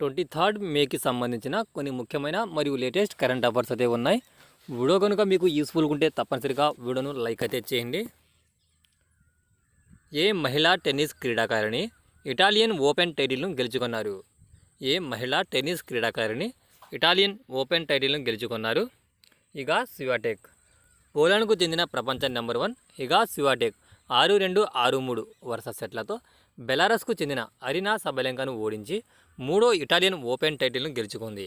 23 మేకి సంబంధించిన కొన్ని ముఖ్యమైన మరియు లేటెస్ట్ కరెంట్ అఫైర్స్ అయితే ఉన్నాయి. వీడియో కనుక మీకు యూస్ఫుల్గా ఉంటే తప్పనిసరిగా వీడియోను లైక్ అయితే చేయండి. ఏ మహిళా టెన్నిస్ క్రీడాకారిణి ఇటాలియన్ ఓపెన్ టైటిల్ను గెలుచుకున్నారు? ఏ మహిళా టెన్నిస్ క్రీడాకారిణి ఇటాలియన్ ఓపెన్ టైటిల్ను గెలుచుకున్నారు? Iga Swiatek. పోలాండ్కు చెందిన ప్రపంచ నెంబర్ 1 ఇగా స్వియాటెక్ 6-2, 6-3 వరుస సెట్లతో బెలారస్కు చెందిన అరీనా సబలెంకాను ఓడించి మూడో ఇటాలియన్ ఓపెన్ టైటిల్ను గెలుచుకుంది.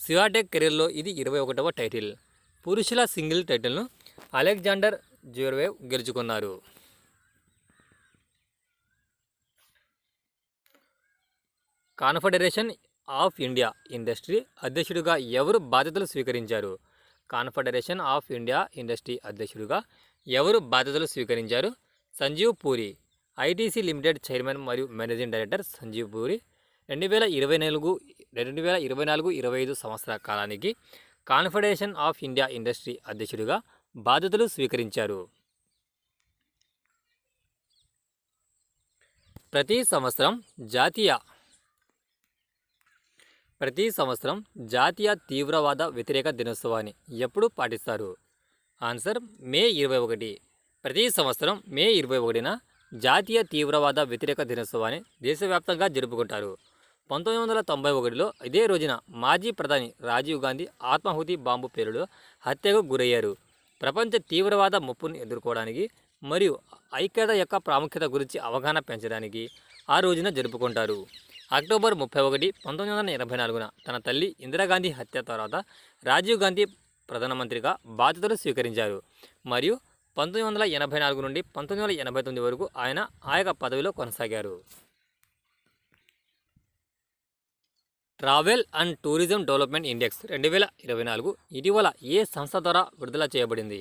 స్వియాటెక్ కెరీర్లో ఇది 21వ టైటిల్. పురుషుల సింగిల్ టైటిల్ను అలెగ్జాండర్ జ్వరేవ్ గెలుచుకున్నారు. కాన్ఫెడరేషన్ ఆఫ్ ఇండియా ఇండస్ట్రీ అధ్యక్షుడిగా ఎవరు బాధ్యతలు స్వీకరించారు? కాన్ఫెడరేషన్ ఆఫ్ ఇండియా ఇండస్ట్రీ అధ్యక్షుడిగా ఎవరు బాధ్యతలు స్వీకరించారు? Sanjiv Puri. ITC limited chairman మరియు మేనేజింగ్ డైరెక్టర్ సంజీవ్ పూరి 2024-25 సంవత్సర కాలానికి కాన్ఫెడరేషన్ ఆఫ్ ఇండియా ఇండస్ట్రీ అధ్యక్షుడిగా బాధ్యతలు స్వీకరించారు. ప్రతి సంవత్సరం జాతీయ తీవ్రవాద వ్యతిరేక దినోత్సవాన్ని ఎప్పుడు పాటిస్తారు? ఆన్సర్ మే 21. ప్రతి సంవత్సరం మే 21న జాతీయ తీవ్రవాద వ్యతిరేక దినోత్సవాన్ని దేశవ్యాప్తంగా జరుపుకుంటారు. 1991లో ఇదే రోజున మాజీ ప్రధాని రాజీవ్ గాంధీ ఆత్మాహుతి బాంబు పేలుడు హత్యకు గురయ్యారు. ప్రపంచ తీవ్రవాద ముప్పును ఎదుర్కోవడానికి మరియు ఐక్యత యొక్క ప్రాముఖ్యత గురించి అవగాహన పెంచడానికి ఆ రోజున జరుపుకుంటారు. అక్టోబర్ 31, 1984న తన తల్లి ఇందిరాగాంధీ హత్య తర్వాత రాజీవ్ గాంధీ ప్రధానమంత్రిగా బాధ్యతలు స్వీకరించారు మరియు 1984 నుండి 1989 వరకు ఆయన ఆయా పదవిలో కొనసాగారు. Travel and tourism development index 2024 ఇటీవల ఏ సంస్థ ద్వారా విడుదల చేయబడింది?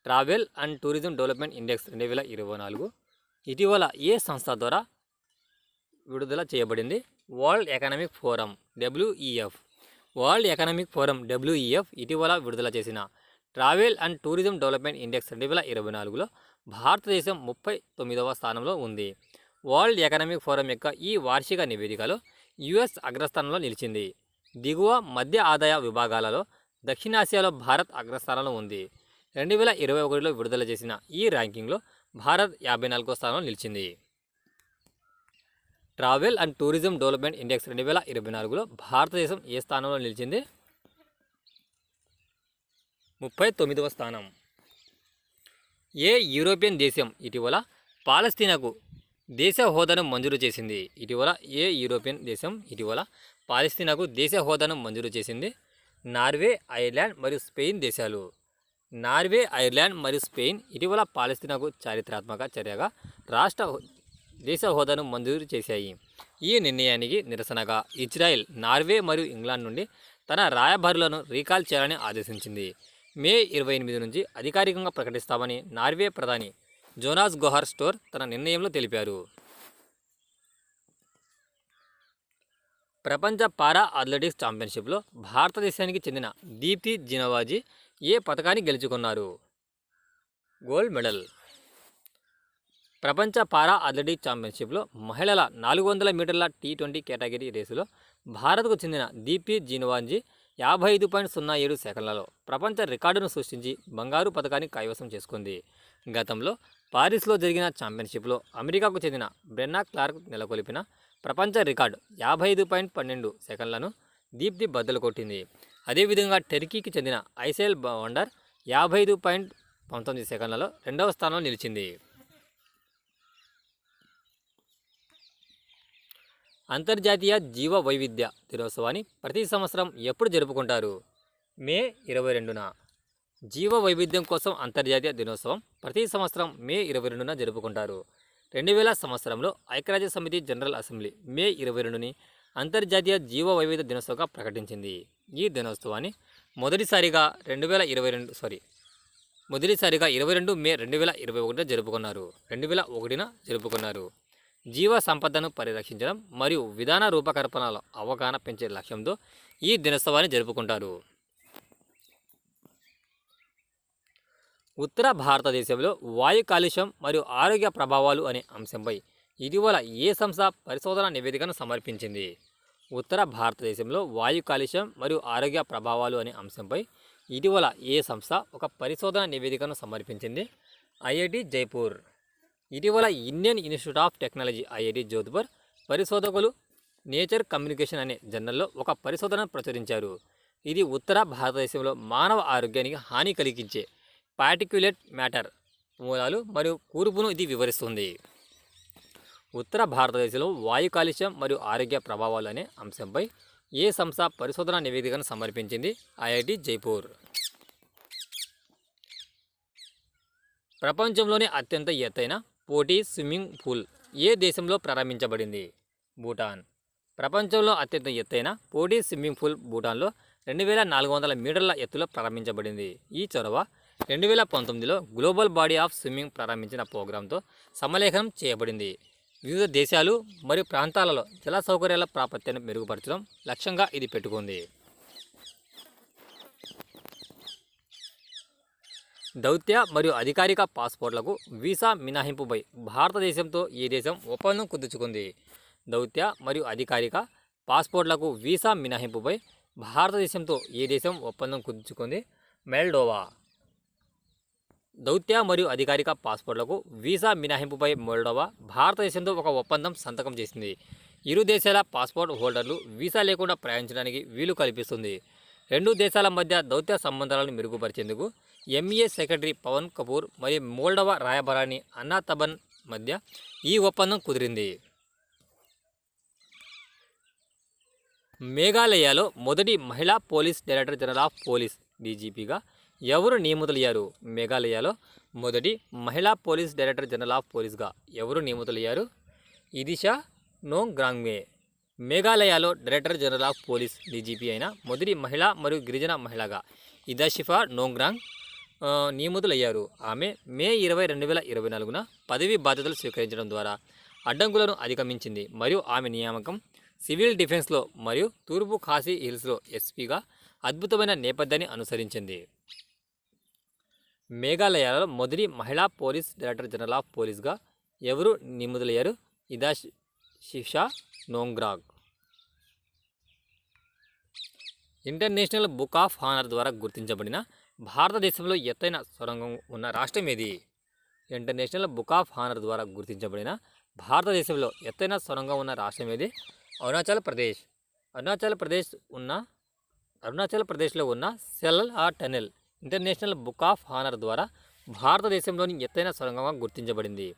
Travel and tourism development index 2024 ఇటీవల ఏ సంస్థ ద్వారా విడుదల చేయబడింది? World economic forum WEF. World economic forum WEF ఇటీవల విడుదల చేసిన travel and tourism development index 2024లో భారతదేశం 39వ స్థానంలో ఉంది. వరల్డ్ ఎకనామిక్ ఫోరం యొక్క ఈ వార్షిక నివేదికలో US అగ్రస్థానంలో నిలిచింది. దిగువ మధ్య ఆదాయ విభాగాలలో దక్షిణాసియాలో భారత్ అగ్రస్థానంలో ఉంది. 2021లో విడుదల చేసిన ఈ ర్యాంకింగ్లో భారత్ 54వ స్థానంలో నిలిచింది. Travel and tourism development index 2024లో భారతదేశం ఏ స్థానంలో నిలిచింది? 39వ స్థానం. ఏ యూరోపియన్ దేశం ఇటీవల పాలస్తీనాకు దేశ హోదాను మంజూరు చేసింది? ఏ యూరోపియన్ దేశం ఇటీవల పాలస్తీనాకు దేశ హోదాను మంజూరు చేసింది? నార్వే, ఐర్లాండ్ మరియు స్పెయిన్ దేశాలు. నార్వే, ఐర్లాండ్ మరియు స్పెయిన్ ఇటీవల పాలస్తీనాకు చారిత్రాత్మక చర్యగా దేశ హోదాను మంజూరు చేశాయి. ఈ నిర్ణయానికి నిరసనగా ఇజ్రాయెల్, నార్వే మరియు ఇంగ్లాండ్ నుండి తన రాయబారులను రీకాల్ చేయాలని ఆదేశించింది. మే 28 నుంచి అధికారికంగా ప్రకటిస్తామని నార్వే ప్రధాని జోనాస్ గోహార్ స్టోర్ తన నిర్ణయంలో తెలిపారు. ప్రపంచ పారా అథ్లెటిక్స్ ఛాంపియన్షిప్లో భారతదేశానికి చెందిన దీప్తి జినవాజీ ఏ పథకాన్ని గెలుచుకున్నారు? Gold medal. ప్రపంచ పారా అథ్లెటిక్స్ ఛాంపియన్షిప్లో మహిళల 400 మీటర్ల T20 కేటగిరీ రేసులో భారత్కు చెందిన దీప్తి జినవాజీ 55.07 సెకన్లలో ప్రపంచ రికార్డును సృష్టించి బంగారు పథకాన్ని కైవసం చేసుకుంది. గతంలో పారిస్లో జరిగిన ఛాంపియన్షిప్లో అమెరికాకు చెందిన బ్రెన్నా క్లార్క్ నెలకొల్పిన ప్రపంచ రికార్డు 55.12 సెకన్లను దీప్తి బద్దలు కొట్టింది. అదేవిధంగా టర్కీకి చెందిన ఐసెల్ వండర్ 55.19 సెకన్లలో రెండవ స్థానంలో నిలిచింది. అంతర్జాతీయ జీవ వైవిధ్య దినోత్సవాన్ని ప్రతి సంవత్సరం ఎప్పుడు జరుపుకుంటారు? మే 22న. జీవ వైవిధ్యం కోసం అంతర్జాతీయ దినోత్సవం ప్రతి సంవత్సరం మే 22న జరుపుకుంటారు. 2000 సంవత్సరంలో ఐక్యరాజ్య సమితి జనరల్ అసెంబ్లీ మే 22ని అంతర్జాతీయ జీవ వైవిధ్య దినోత్సవంగా ప్రకటించింది. ఈ దినోత్సవాన్ని మొదటిసారిగా 22 మే 2021న జరుపుకున్నారు. జీవ సంపదను పరిరక్షించడం మరియు విధాన రూపకల్పనలో అవగాహన పెంచే లక్ష్యంతో ఈ దినోత్సవాన్ని జరుపుకుంటారు. ఉత్తర భారతదేశంలో వాయు కాలుష్యం మరియు ఆరోగ్య ప్రభావాలు అనే అంశంపై ఇటీవల ఏ సంస్థ పరిశోధన నివేదికను సమర్పించింది? ఉత్తర భారతదేశంలో వాయు కాలుష్యం మరియు ఆరోగ్య ప్రభావాలు అనే అంశంపై ఇటీవల ఏ సంస్థ ఒక పరిశోధన నివేదికను సమర్పించింది? ఐఐటి జైపూర్. ఇటీవల Indian institute of technology IIT Jodhpur పరిశోధకులు నేచర్ కమ్యూనికేషన్ అనే జర్నల్లో ఒక పరిశోధనను ప్రచురించారు. ఇది ఉత్తర భారతదేశంలో మానవ ఆరోగ్యానికి హాని కలిగించే పార్టిక్యులేట్ మ్యాటర్ మూలాలు మరియు కూర్పును ఇది వివరిస్తుంది. ఉత్తర భారతదేశంలో వాయు కాలుష్యం మరియు ఆరోగ్య ప్రభావాలు అనే అంశంపై ఏ సంస్థ పరిశోధన నివేదికను సమర్పించింది? ఐఐటి జైపూర్. ప్రపంచంలోనే అత్యంత ఎత్తైన పోటీ స్విమ్మింగ్ పూల్ ఏ దేశంలో ప్రారంభించబడింది? భూటాన్. ప్రపంచంలో అత్యంత ఎత్తైన పోటీ స్విమ్మింగ్ పూల్ భూటాన్లో 2400 మీటర్ల ఎత్తులో ప్రారంభించబడింది. ఈ చొరవ 2019లో గ్లోబల్ బాడీ ఆఫ్ స్విమ్మింగ్ ప్రారంభించిన ప్రోగ్రాంతో సమలేఖనం చేయబడింది. వివిధ దేశాలు మరియు ప్రాంతాలలో జల సౌకర్యాల ప్రాప్యతను మెరుగుపరచడం లక్ష్యంగా ఇది పెట్టుకుంది. దౌత్య మరియు అధికారిక పాస్పోర్ట్లకు వీసా మినహాయింపుపై భారతదేశంతో ఏ దేశం ఒప్పందం కుదుర్చుకుంది? దౌత్య మరియు అధికారిక పాస్పోర్ట్లకు వీసా మినహాయింపుపై భారతదేశంతో ఏ దేశం ఒప్పందం కుదుర్చుకుంది? మోల్డోవా. దౌత్య మరియు అధికారిక పాస్పోర్ట్లకు వీసా మినహాయింపుపై మోల్డోవా భారతదేశంతో ఒక ఒప్పందం సంతకం చేసింది. ఇరు దేశాల పాస్పోర్ట్ హోల్డర్లు వీసా లేకుండా ప్రయాణించడానికి వీలు కల్పిస్తుంది. రెండు దేశాల మధ్య దౌత్య సంబంధాలను మెరుగుపరిచేందుకు ఎంఈఏ సెక్రటరీ పవన్ కపూర్ మరియు మోల్డోవా రాయబారాన్ని అన్నా తబన్ మధ్య ఈ ఒప్పందం కుదిరింది. మేఘాలయలో మొదటి మహిళా police director general of police డీజీపీగా ఎవరు నియమితులయ్యారు? మేఘాలయలో మొదటి మహిళా పోలీస్ డైరెక్టర్ జనరల్ ఆఫ్ పోలీస్గా ఎవరు నియమితులయ్యారు? ఇదిషా నోంగ్రాంగ్మే. మేఘాలయలో director general of police DGP అయిన మొదటి మహిళ మరియు గిరిజన మహిళగా ఇదాషిఫా నోంగ్రాంగ్ నియమితులయ్యారు. ఆమె మే 20, 2024న పదవీ బాధ్యతలు స్వీకరించడం ద్వారా అడ్డంకులను అధిగమించింది మరియు ఆమె నియామకం సివిల్ డిఫెన్స్లో మరియు తూర్పు ఖాసీ హిల్స్లో ఎస్పీగా అద్భుతమైన నేపథ్యాన్ని అనుసరించింది. మేఘాలయలో మొదటి మహిళా పోలీస్ డైరెక్టర్ జనరల్ ఆఫ్ పోలీస్గా ఎవరు నియమితులయ్యారు? ఇదాషిషా నోంగ్రాగ్. ఇంటర్నేషనల్ బుక్ ఆఫ్ హానర్ ద్వారా గుర్తించబడిన భారతదేశంలో ఎత్తైన సొరంగం ఉన్న రాష్ట్రం ఏది? ఇంటర్నేషనల్ బుక్ ఆఫ్ హానర్ ద్వారా గుర్తించబడిన భారతదేశంలో ఎత్తైన సొరంగం ఉన్న రాష్ట్రం ఏది? అరుణాచల్ ప్రదేశ్. అరుణాచల్ ప్రదేశ్లో ఉన్న Sela tunnel international book of honour ద్వారా భారతదేశంలోని ఎత్తైన సొరంగంగా గుర్తించబడింది.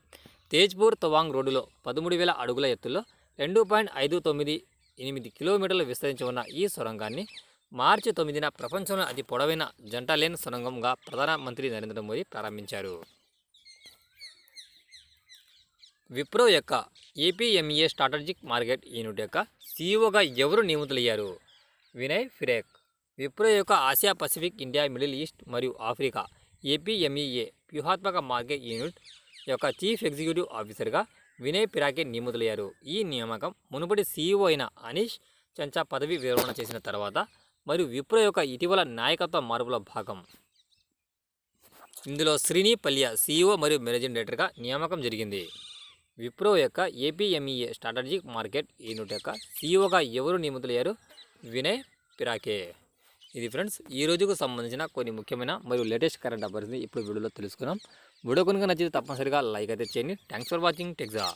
తేజ్పూర్ తవాంగ్ రోడ్డులో 13,000 అడుగుల ఎత్తులో 2.598 కిలోమీటర్లు విస్తరించి ఉన్న ఈ సొరంగాన్ని మార్చి 9న ప్రపంచంలో అతి పొడవైన జంట లేన్ సొరంగంగా ప్రధానమంత్రి నరేంద్ర మోదీ ప్రారంభించారు. విప్రో యొక్క ఏపీఎంఈఏ స్ట్రాటజిక్ మార్కెట్ యూనిట్ యొక్క సీఈఓగా ఎవరు నియమితులయ్యారు? వినయ్ ఫిరేక్. విప్రో యొక్క Asia Pacific, India, middle east మరియు ఆఫ్రికా ఏపీఎంఈఏ వ్యూహాత్మక మార్కెట్ యూనిట్ యొక్క చీఫ్ ఎగ్జిక్యూటివ్ ఆఫీసర్గా వినయ్ పిరాకే నియమితులయ్యారు. ఈ నియామకం మునుపటి సీఈఓ అయిన అనీష్ చంచా పదవి విరమణ చేసిన తర్వాత మరియు విప్రో యొక్క ఇటీవల నాయకత్వ మార్పుల భాగం. ఇందులో శ్రీని పల్లియా సీఈఓ మరియు మేనేజింగ్ డైరెక్టర్గా నియామకం జరిగింది. విప్రో యొక్క ఏపీఎంఈఏ స్ట్రాటజిక్ మార్కెట్ యూనిట్ యొక్క సీఈఓగా ఎవరు నియమితులయ్యారు? వినయ్ పిరాకే. ఇది ఫ్రెండ్స్ ఈ రోజుకు సంబంధించిన కొన్ని ముఖ్యమైన మరియు లేటెస్ట్ కరెంట్ అఫైర్స్ని ఇప్పుడు వీడియోలో తెలుసుకున్నాం. వీడియో కనుక నచ్చితే తప్పనిసరిగా లైక్ అయితే చేయండి. Thanks for watching టెక్జా.